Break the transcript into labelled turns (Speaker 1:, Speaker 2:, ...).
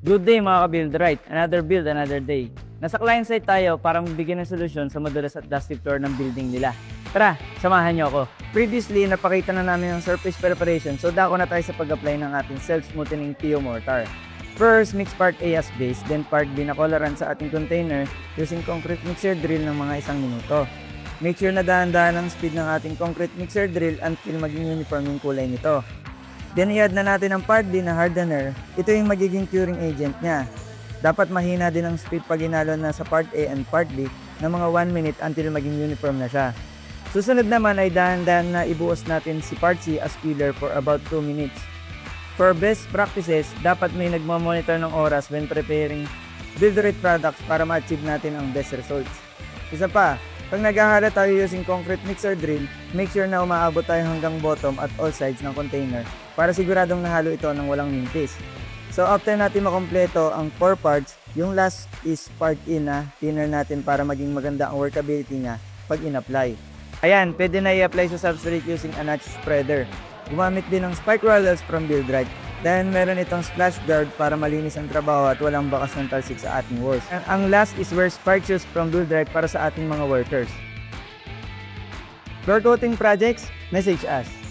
Speaker 1: Good day mga ka-build right, another build, another day. Nasa client site tayo para magbigay ng solusyon sa madulas at dusty floor ng building nila. Tara, samahan nyo ako. Previously, napakita na namin ang surface preparation so dako na tayo sa pag-apply ng ating self-smoothing PU mortar. First, mix part A as base, then part B na coloran sa ating container using concrete mixer drill ng mga 1 minuto. Make sure na dahan-dahan ang speed ng ating concrete mixer drill until maging uniform yung kulay nito. Then i-add na natin ang part D na hardener. Ito yung magiging curing agent niya. Dapat mahina din ang speed pag inalo na sa part A and part B ng mga 1 minute until maging uniform na siya. Susunod naman ay dahan-dahan na ibuhos natin si part C as filler for about 2 minutes. For best practices, dapat may nagmamonitor ng oras when preparing build-rate products para ma-achieve natin ang best results. Isa pa, pag naghahala tayo using concrete mixer drill, make sure na umaabot tayo hanggang bottom at all sides ng container para siguradong nahalo ito ng walang mintis. So after natin makompleto ang 4 parts, yung last is part in na thinner natin para maging maganda ang workability niya pag in-apply. Ayan, pwede na i-apply sa substrate using a notch spreader. Gumamit din ng spike rollers from BuildRite. Then meron itong splash guard para malinis ang trabaho at walang bakas ng talsik sa ating walls. Ang last is wear spark shoes from BuildRite para sa ating mga workers. Floor coating projects, message us.